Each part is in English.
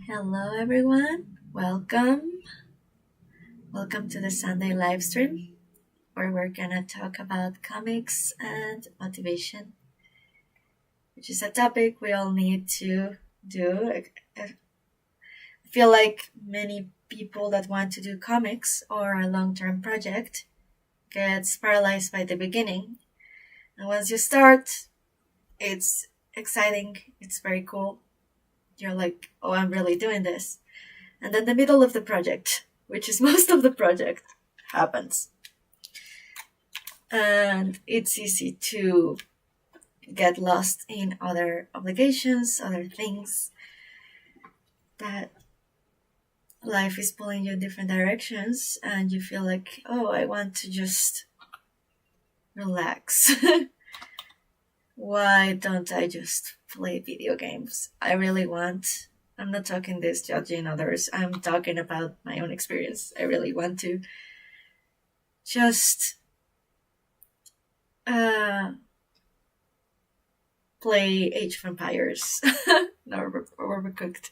Hello everyone, welcome to the Sunday live stream where we're gonna talk about comics and motivation, which is a topic we all need to do. I feel like many people that want to do comics or a long-term project gets paralyzed by the beginning, and once you start, it's exciting, it's very cool. You're like, oh, I'm really doing this. And then the middle of the project, which is most of the project, happens. And it's easy to get lost in other obligations, other things, that life is pulling you in different directions, and you feel like, oh, I want to just relax. Why don't I just play video games? I'm not talking this judging others. I'm talking about my own experience. I really want to just play Age of Empires. Overcooked.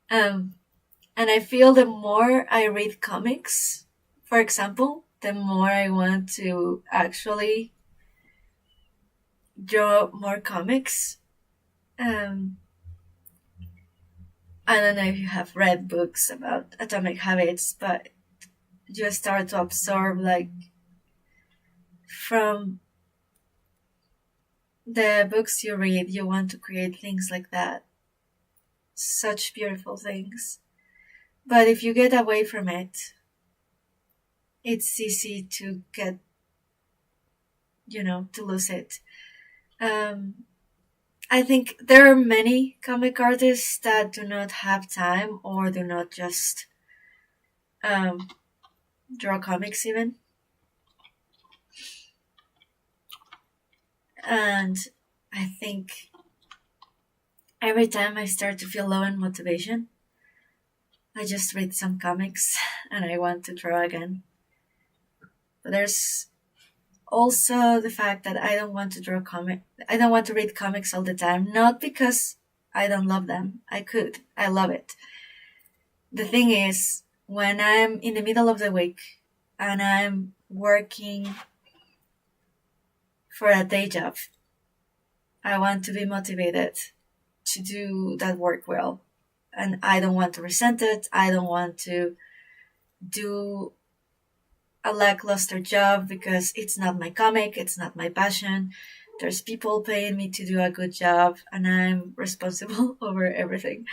And I feel the more I read comics, for example, the more I want to actually draw more comics. I don't know if you have read books about atomic habits, but you start to absorb, like, from the books you read, you want to create things like that. Such beautiful things. But if you get away from it, it's easy to get, to lose it. I think there are many comic artists that do not have time or do not just draw comics even. And I think every time I start to feel low in motivation, I just read some comics and I want to draw again. But there's also the fact that I don't want to read comics all the time, not because I don't love them. I love it. The thing is, when I'm in the middle of the week and I'm working for a day job, I want to be motivated to do that work well. And I don't want to resent it. I don't want to do a lackluster job because it's not my comic, it's not my passion. There's people paying me to do a good job and I'm responsible over everything.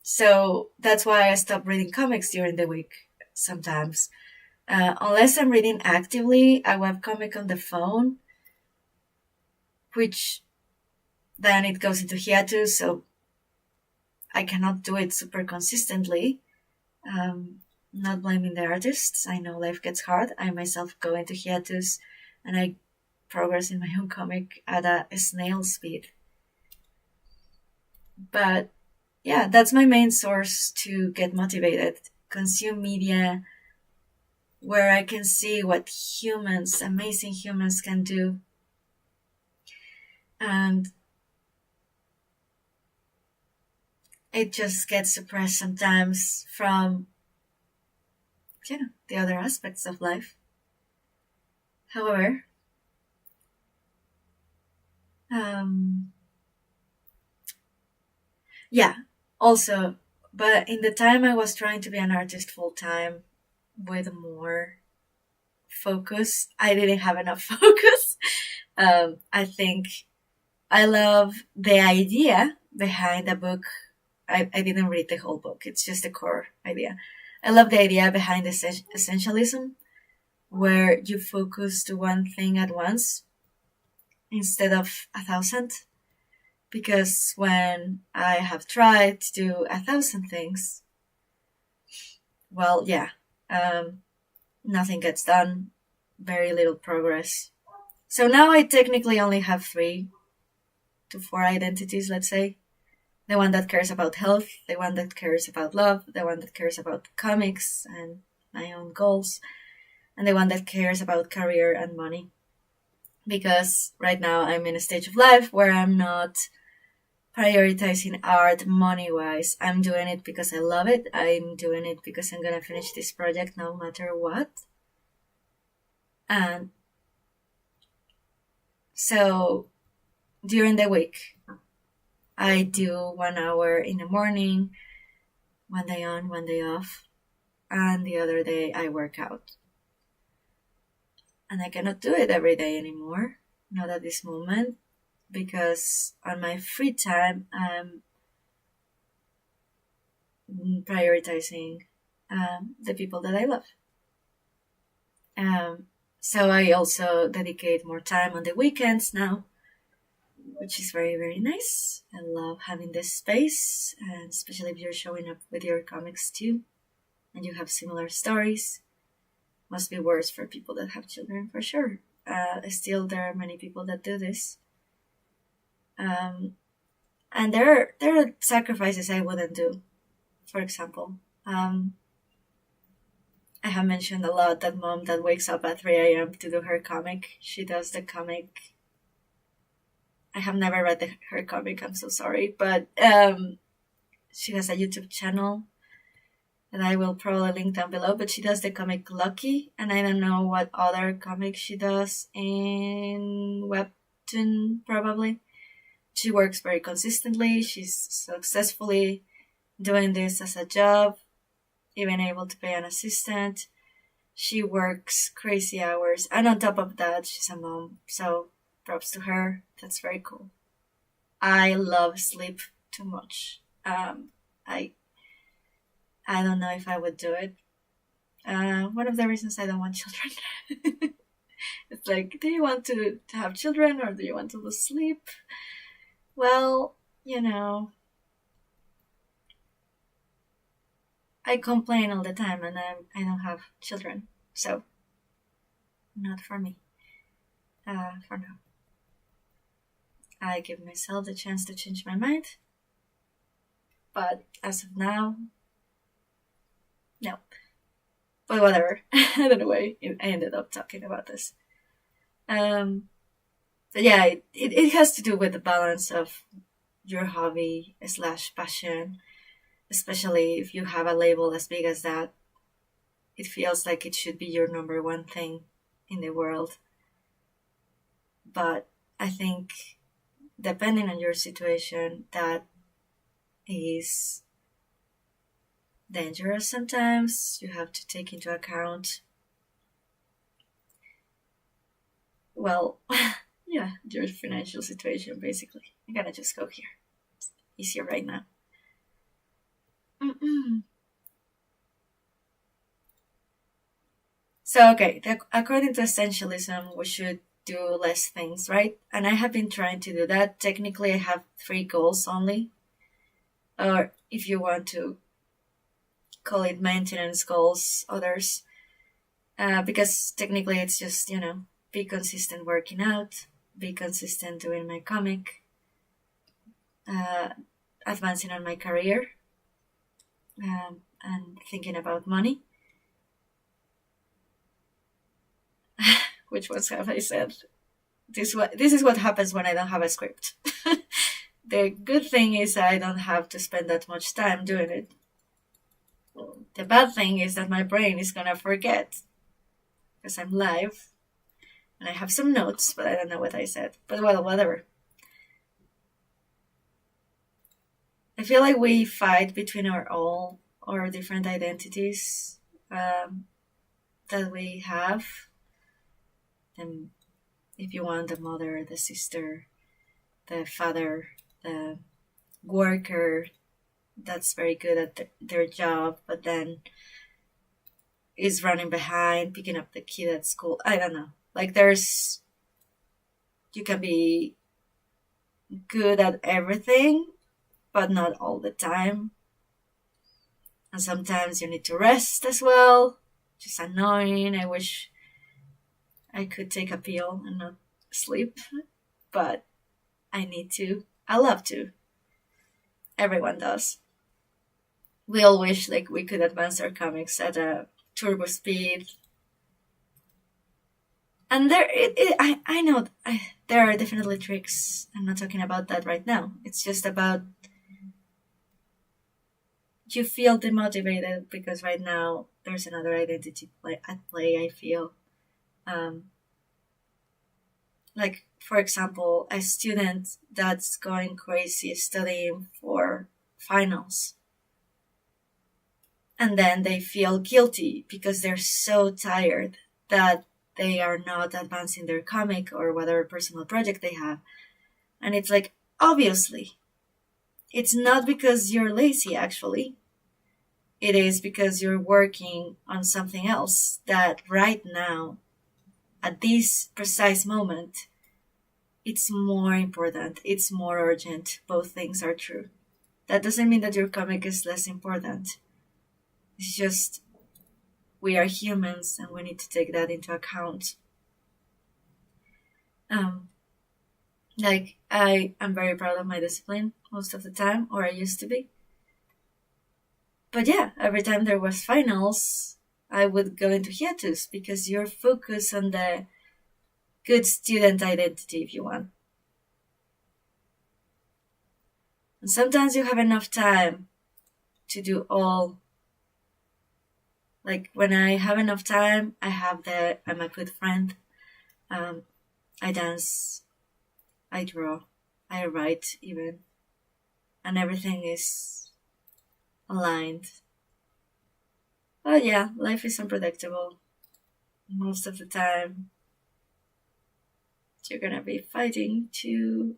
So that's why I stop reading comics during the week sometimes. Unless I'm reading actively a webcomic on the phone, which then it goes into hiatus, so I cannot do it super consistently. Not blaming the artists. I know life gets hard. I myself go into hiatus and I progress in my own comic at a snail speed. But yeah, that's my main source to get motivated. Consume media where I can see what amazing humans can do. And it just gets suppressed sometimes from the other aspects of life. However, also, but in the time I was trying to be an artist full time with more focus, I didn't have enough focus. I think I love the idea behind the book. I didn't read the whole book. It's just the core idea. I love the idea behind essentialism, where you focus to one thing at once instead of 1,000. Because when I have tried to do 1,000 things, well, nothing gets done, very little progress. So now I technically only have 3 to 4 identities, let's say. The one that cares about health, the one that cares about love, the one that cares about comics and my own goals, and the one that cares about career and money. Because right now I'm in a stage of life where I'm not prioritizing art money-wise. I'm doing it because I love it. I'm doing it because I'm gonna finish this project no matter what. And so during the week, I do 1 hour in the morning, one day on, one day off, and the other day I work out. And I cannot do it every day anymore, not at this moment, because on my free time I'm prioritizing the people that I love. So I also dedicate more time on the weekends now, which is very, very nice. I love having this space, and especially if you're showing up with your comics too, and you have similar stories. Must be worse for people that have children, for sure. Still, there are many people that do this. And there are sacrifices I wouldn't do. For example, I have mentioned a lot that mom that wakes up at 3 a.m. to do her comic. She does the comic. I have never read her comic, I'm so sorry. But she has a YouTube channel that I will probably link down below. But she does the comic Lucky. And I don't know what other comic she does in Webtoon, probably. She works very consistently. She's successfully doing this as a job, even able to pay an assistant. She works crazy hours. And on top of that, she's a mom. So props to her. That's very cool. I love sleep too much. I don't know if I would do it. One of the reasons I don't want children. It's like, do you want to have children or do you want to lose sleep? Well, I complain all the time and I don't have children, so not for me. For now. I give myself the chance to change my mind, but as of now, no. But whatever. I don't know why I ended up talking about this. But yeah, it has to do with the balance of your hobby / passion. Especially if you have a label as big as that, it feels like it should be your number one thing in the world. But I think, depending on your situation, that is dangerous sometimes. You have to take into account, well, yeah, your financial situation, basically. I'm gonna just go here. It's easier right now. So, okay, according to essentialism, we should do less things, right? And I have been trying to do that. Technically, I have 3 goals only. Or if you want to call it maintenance goals, others. Because technically it's just, be consistent working out, be consistent doing my comic, advancing on my career, and thinking about money. Which ones have I said? This is what happens when I don't have a script. The good thing is I don't have to spend that much time doing it. The bad thing is that my brain is gonna forget because I'm live and I have some notes, but I don't know what I said. But well, whatever. I feel like we fight between our different identities that we have. And if you want, the mother, the sister, the father, the worker that's very good at their job, but then is running behind, picking up the kid at school. I don't know. Like, you can be good at everything, but not all the time. And sometimes you need to rest as well, which is annoying. I wish I could take a pill and not sleep, but I need to. I love to. Everyone does. We all wish like we could advance our comics at a turbo speed. And I know there are definitely tricks. I'm not talking about that right now. It's just about you feel demotivated because right now there's another identity at play, I feel. Like, for example, a student that's going crazy studying for finals. And then they feel guilty because they're so tired that they are not advancing their comic or whatever personal project they have. And it's like, obviously, it's not because you're lazy, actually. It is because you're working on something else that right now, at this precise moment, it's more important, it's more urgent. Both things are true. That doesn't mean that your comic is less important. It's just we are humans and we need to take that into account. Like, I am very proud of my discipline most of the time, or I used to be. But yeah, every time there was finals, I would go into hiatus because you're focused on the good student identity, if you want. And sometimes you have enough time to do all. Like, when I have enough time, I'm a good friend. I dance, I draw, I write even. And everything is aligned. But yeah, life is unpredictable. Most of the time, you're gonna be fighting to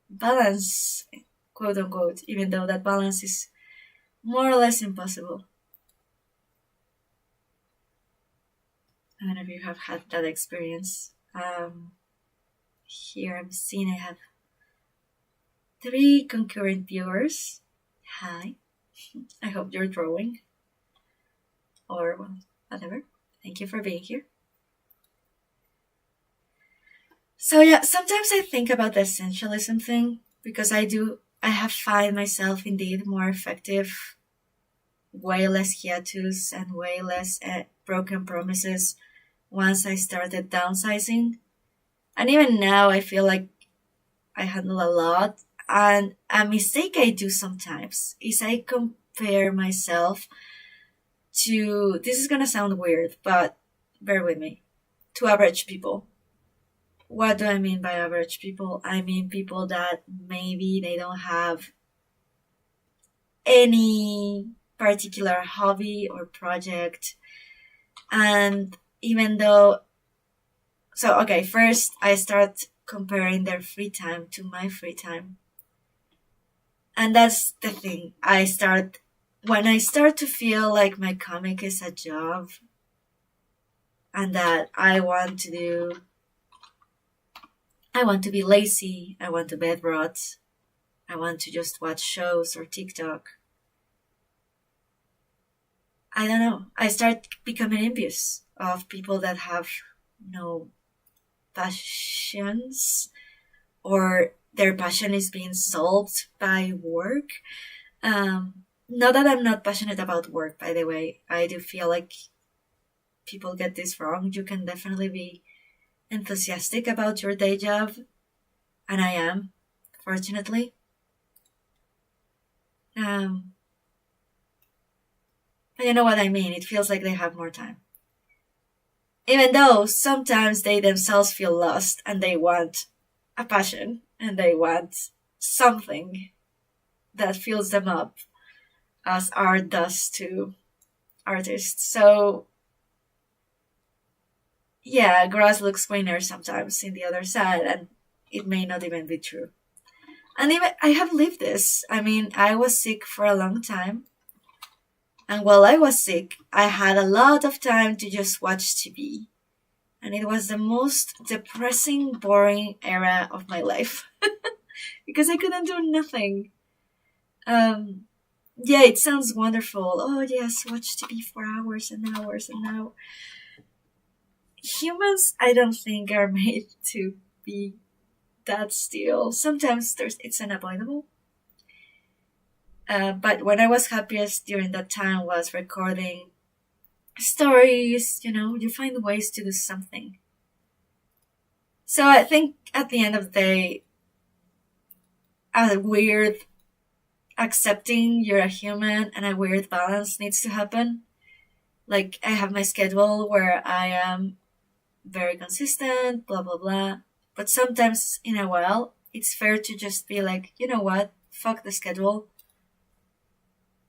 balance, quote unquote, even though that balance is more or less impossible. I don't know if you have had that experience. Here I'm seeing I have 3 concurrent viewers. Hi. I hope you're drawing. Or, well, whatever. Thank you for being here. So yeah, sometimes I think about the essentialism thing because I have find myself indeed more effective, way less hiatus and way less broken promises once I started downsizing. And even now I feel like I handle a lot. And a mistake I do sometimes is I compare myself to, this is gonna sound weird, but bear with me, to average people. What do I mean by average people? I mean people that maybe they don't have any particular hobby or project. And even though, so okay, first I start comparing their free time to my free time. And that's the thing. When I start to feel like my comic is a job and that I want to be lazy, I want to bed rot, I want to just watch shows or TikTok. I don't know. I start becoming envious of people that have no passions, or their passion is being solved by work. Not that I'm not passionate about work, by the way. I do feel like people get this wrong. You can definitely be enthusiastic about your day job, and I am, fortunately. But you know what I mean. It feels like they have more time. Even though sometimes they themselves feel lost and they want a passion and they want something that fills them up, as art does to artists. So yeah, grass looks greener sometimes in the other side, and it may not even be true. And even I have lived this. I mean, I was sick for a long time. And while I was sick, I had a lot of time to just watch TV. And it was the most depressing, boring era of my life. Because I couldn't do nothing. Yeah, it sounds wonderful. Oh yes, watch TV for hours and hours and hours. Humans, I don't think, are made to be that still. Sometimes it's unavoidable. But when I was happiest during that time was recording stories. You find ways to do something. So I think at the end of the day, a weird accepting you're a human and a weird balance needs to happen. Like, I have my schedule where I am very consistent, blah, blah, blah. But sometimes in a while, it's fair to just be like, you know what? Fuck the schedule.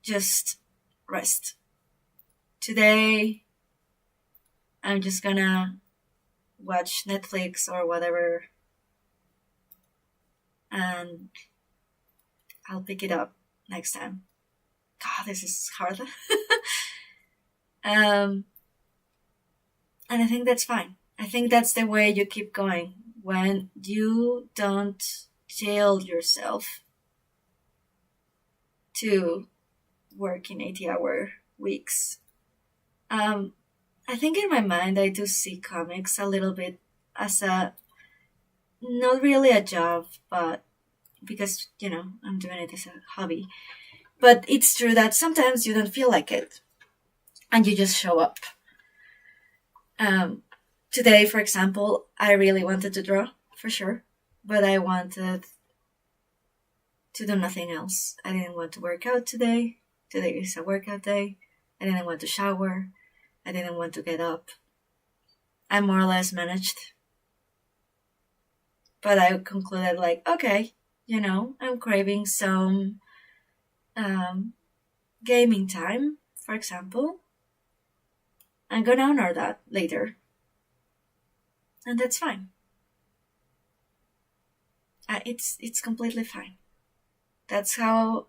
Just rest. Today, I'm just gonna watch Netflix or whatever, and I'll pick it up next time. God, this is hard. And I think that's fine. I think that's the way you keep going when you don't jail yourself to work in 80-hour weeks. I think in my mind I do see comics a little bit as a, not really a job, but because, I'm doing it as a hobby. But it's true that sometimes you don't feel like it and you just show up. Today, for example, I really wanted to draw, for sure, but I wanted to do nothing else. I didn't want to work out today. Today is a workout day. I didn't want to shower. I didn't want to get up. I more or less managed. But I concluded, like, okay, I'm craving some gaming time, for example. I'm gonna honor that later. And that's fine. It's completely fine. That's how,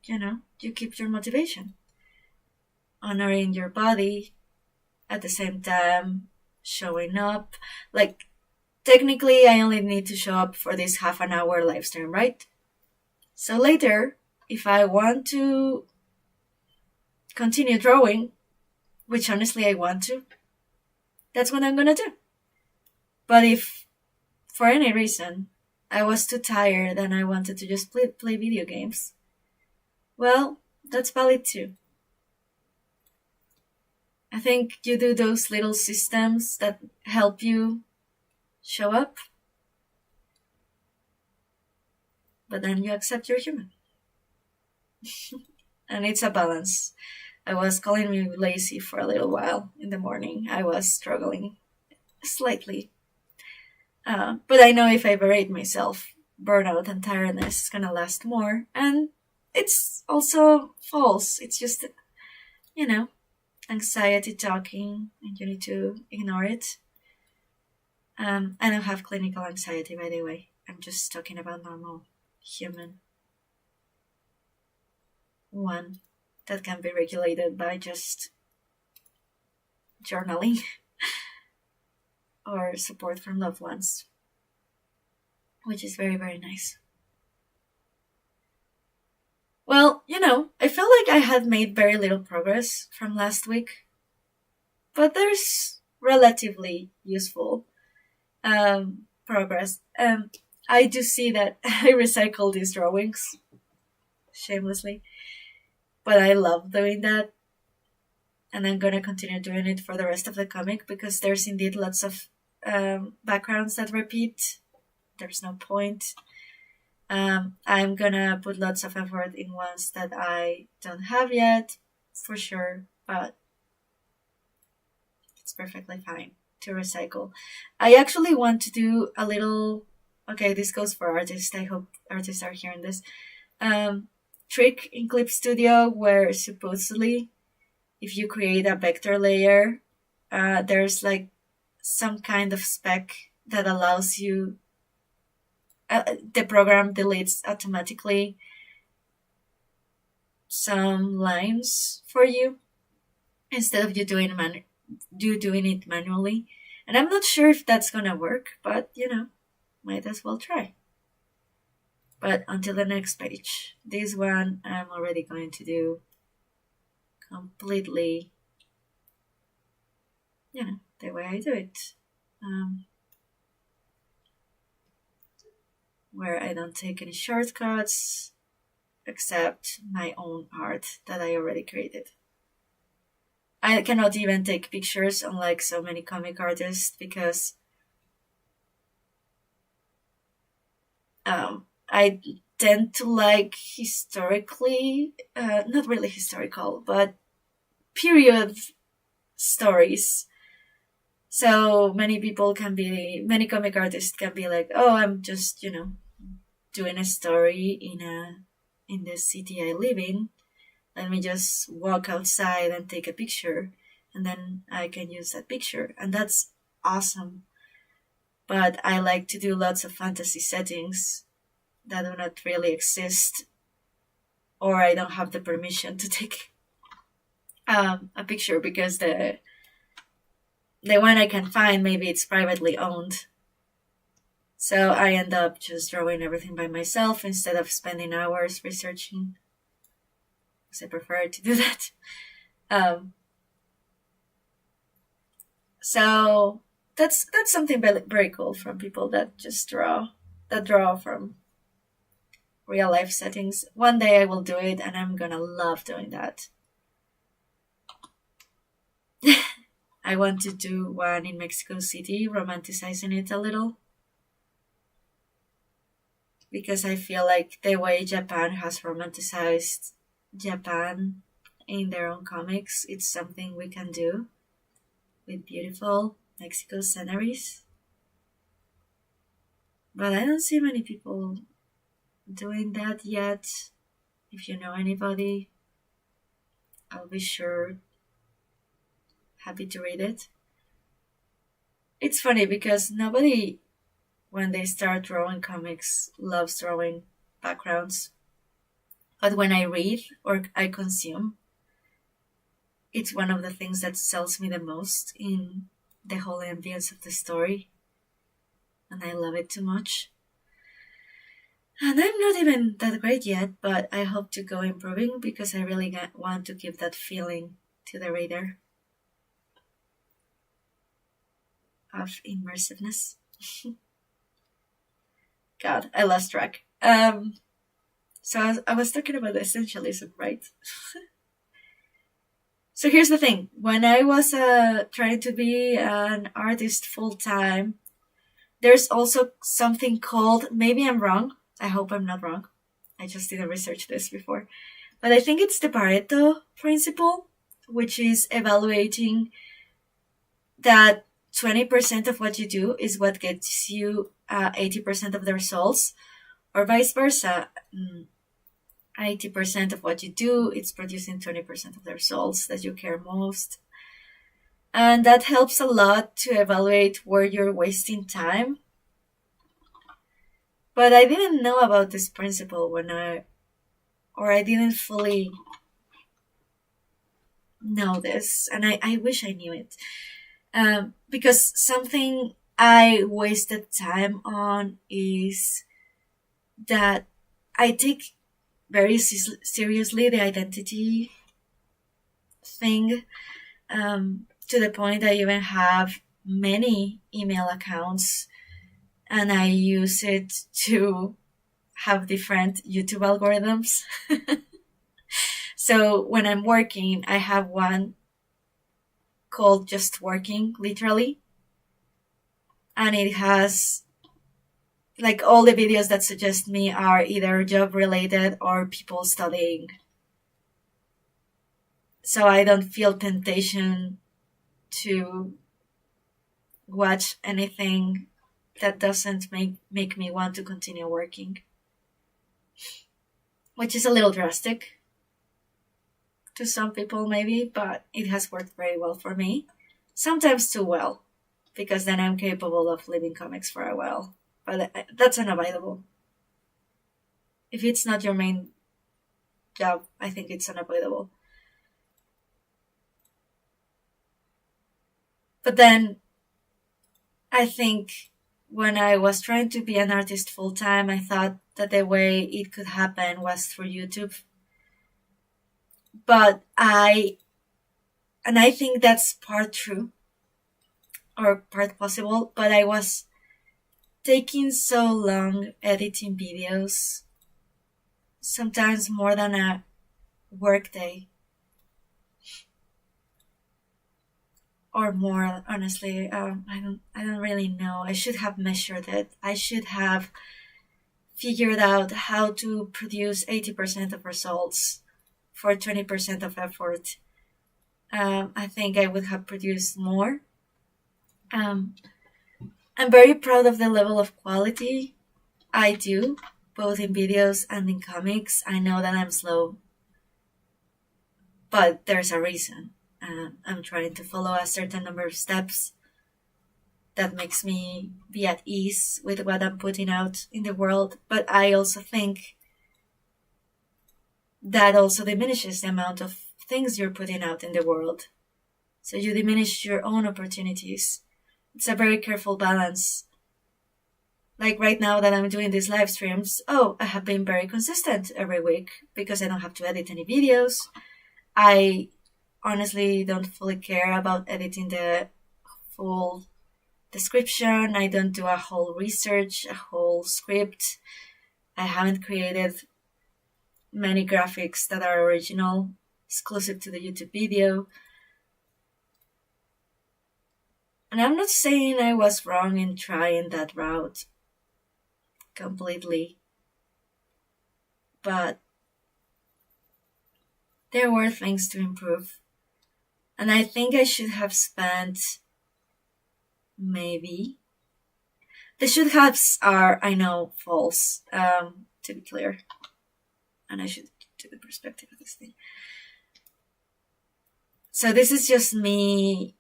you keep your motivation. Honoring your body, at the same time showing up. Like, technically I only need to show up for this half an hour live stream, right? So later, if I want to continue drawing, which honestly I want to, that's what I'm gonna do. But if for any reason I was too tired and I wanted to just play video games, well, that's valid too. I think you do those little systems that help you show up, but then you accept you're human. And it's a balance. I was calling me lazy for a little while in the morning. I was struggling slightly. But I know if I berate myself, burnout and tiredness is gonna last more. And it's also false. It's just, anxiety talking, and you need to ignore it. I don't have clinical anxiety, by the way. I'm just talking about normal human one that can be regulated by just journaling or support from loved ones, which is very, very nice. Well, I feel like I had made very little progress from last week, but there's relatively useful progress. I do see that I recycle these drawings shamelessly, but I love doing that, and I'm gonna continue doing it for the rest of the comic because there's indeed lots of backgrounds that repeat. There's no point. I'm gonna put lots of effort in ones that I don't have yet, for sure, but it's perfectly fine to recycle. I actually want to do a little, okay, this goes for artists, I hope artists are hearing this, trick in Clip Studio where supposedly if you create a vector layer, there's like some kind of spec that allows you, the program deletes automatically some lines for you instead of you doing it manually. And I'm not sure if that's gonna work, but might as well try. But until the next page, this one I'm already going to do completely, the way I do it. Where I don't take any shortcuts except my own art that I already created. I cannot even take pictures unlike so many comic artists because I tend to like historically, not really historical, but period stories. So many comic artists can be like, oh, I'm just, doing a story in the city I live in. Let me just walk outside and take a picture, and then I can use that picture. And that's awesome. But I like to do lots of fantasy settings that do not really exist, or I don't have the permission to take a picture because the one I can find, maybe it's privately owned. So I end up just drawing everything by myself instead of spending hours researching, because I prefer to do that. Um, so that's something very cool from people that just draw from real life settings. One day I will do it, and I'm gonna love doing that. I want to do one in Mexico City, romanticizing it a little. Because I feel like the way Japan has romanticized Japan in their own comics, it's something we can do with beautiful Mexico sceneries. But I don't see many people doing that yet. If you know anybody, I'll be sure happy to read it. It's funny because nobody, when they start drawing comics, loves drawing backgrounds. But when I read or I consume, it's one of the things that sells me the most in the whole ambience of the story. And I love it too much. And I'm not even that great yet, but I hope to go improving because I really want to give that feeling to the reader of immersiveness. God, I lost track. So I was talking about essentialism, right? So here's the thing. When I was trying to be an artist full time, there's also something called, maybe I'm wrong, I hope I'm not wrong, I just didn't research this before, but I think it's the Pareto principle, which is evaluating that 20% of what you do is what gets you 80% of the results, or vice versa. 80% of what you do, it's producing 20% of the results that you care most. And that helps a lot to evaluate where you're wasting time. But I didn't know about this principle I didn't fully know this, and I wish I knew it. Because something I wasted time on is that I take very seriously the identity thing, to the point I even have many email accounts, and I use it to have different YouTube algorithms. So when I'm working, I have one called Just Working, literally. And it has, like, all the videos that suggest me are either job related or people studying. So I don't feel temptation to watch anything that doesn't make me want to continue working. Which is a little drastic to some people maybe, but it has worked very well for me. Sometimes too well, because then I'm capable of leaving comics for a while. But that's unavoidable. If it's not your main job, I think it's unavoidable. But then I think when I was trying to be an artist full time, I thought that the way it could happen was through YouTube. But I think that's part true or part possible, but I was taking so long editing videos, sometimes more than a work day. Or more, honestly. I don't really know. I should have measured it. I should have figured out how to produce 80% of results for 20% of effort. I think I would have produced more. I'm very proud of the level of quality I do, both in videos and in comics. I know that I'm slow, but there's a reason. I'm trying to follow a certain number of steps that makes me be at ease with what I'm putting out in the world. But I also think that also diminishes the amount of things you're putting out in the world. So you diminish your own opportunities. It's a very careful balance. Like right now that I'm doing these live streams, I have been very consistent every week because I don't have to edit any videos. I honestly don't fully care about editing the full description. I don't do a whole research, a whole script. I haven't created many graphics that are original, exclusive to the YouTube video. And I'm not saying I was wrong in trying that route completely, but there were things to improve. And I think I should have spent maybe. The should haves are, I know, false, to be clear. And I should do the perspective of this thing. So this is just me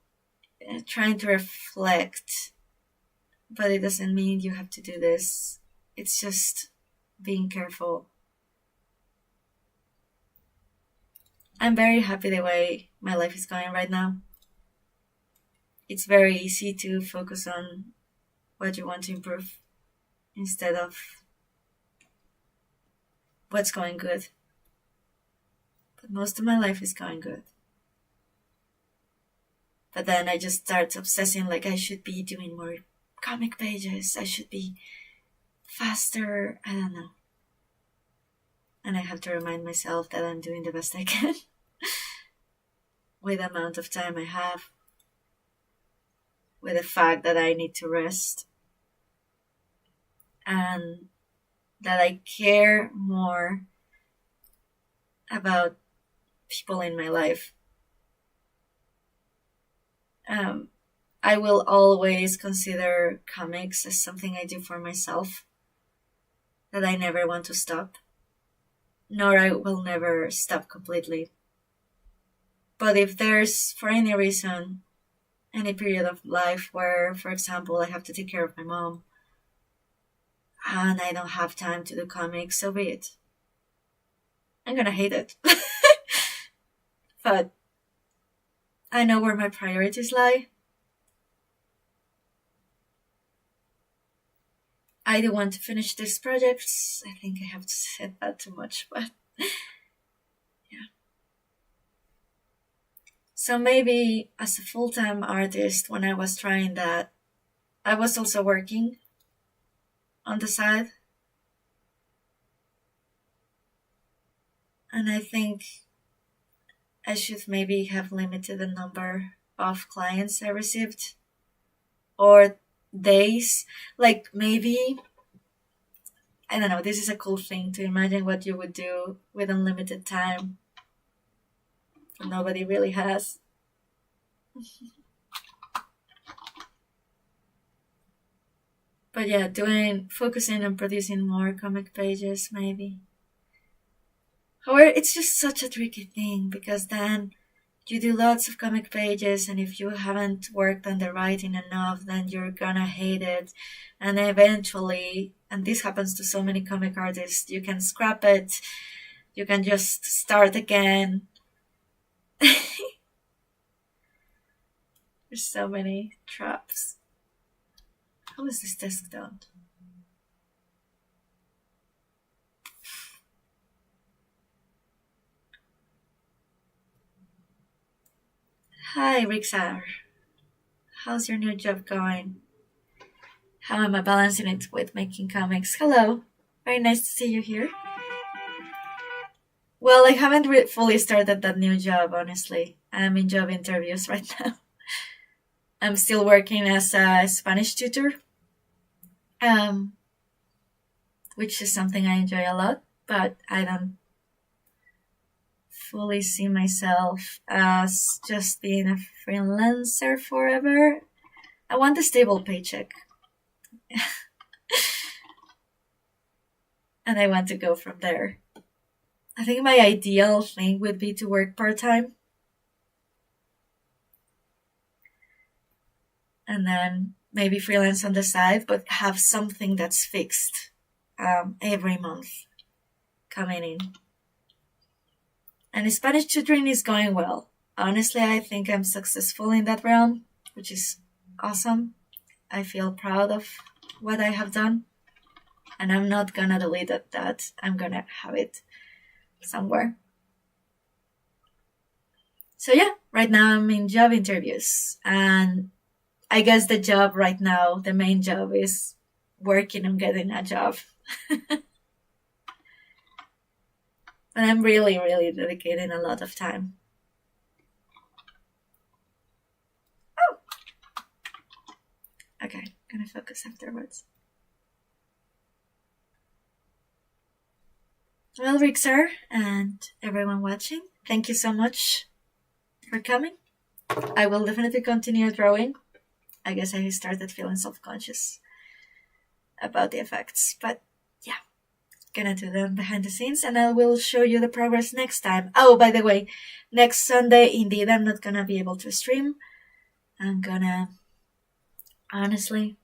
trying to reflect, but it doesn't mean you have to do this. It's just being careful. I'm very happy the way my life is going right now. It's very easy to focus on what you want to improve instead of what's going good. But most of my life is going good. But then I just start obsessing like I should be doing more comic pages. I should be faster. I don't know. And I have to remind myself that I'm doing the best I can with the amount of time I have, with the fact that I need to rest, and that I care more about people in my life. I will always consider comics as something I do for myself, that I never want to stop, nor I will never stop completely. But if there's, for any reason, any period of life where, for example, I have to take care of my mom and I don't have time to do comics, so be it. I'm gonna hate it. But I know where my priorities lie. I do want to finish these projects. I think I have said that too much, but yeah. So maybe as a full-time artist, when I was trying that, I was also working on the side. And I think I should maybe have limited the number of clients I received, or days. Like maybe, I don't know, this is a cool thing to imagine what you would do with unlimited time. Nobody really has. But yeah, focusing on producing more comic pages maybe. However, it's just such a tricky thing because then you do lots of comic pages, and if you haven't worked on the writing enough, then you're gonna hate it. And eventually, and this happens to so many comic artists, you can scrap it, you can just start again. There's so many traps. How is this desk done? Hi, Rixar. How's your new job going? How am I balancing it with making comics? Hello. Very nice to see you here. Well, I haven't fully started that new job, honestly. I'm in job interviews right now. I'm still working as a Spanish tutor. which is something I enjoy a lot, but I don't fully see myself as just being a freelancer forever. I want a stable paycheck. And I want to go from there. I think my ideal thing would be to work part-time. And then maybe freelance on the side, but have something that's fixed every month coming in. And Spanish tutoring is going well. Honestly, I think I'm successful in that realm, which is awesome. I feel proud of what I have done. And I'm not gonna delete that. I'm gonna have it somewhere. So yeah, right now I'm in job interviews. And I guess the job right now, the main job is working on getting a job. And I'm really, really dedicating a lot of time. Oh! Okay, gonna focus afterwards. Well, Rixar and everyone watching, thank you so much for coming. I will definitely continue drawing. I guess I started feeling self-conscious about the effects, but yeah, gonna do them behind the scenes, and I will show you the progress next time. Oh, by the way, next Sunday, indeed, I'm not gonna be able to stream. I'm gonna honestly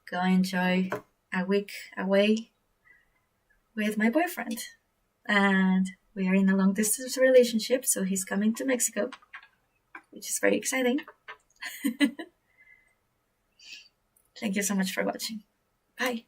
go enjoy a week away with my boyfriend, and we are in a long distance relationship, so he's coming to Mexico, which is very exciting. Thank you so much for watching. Bye.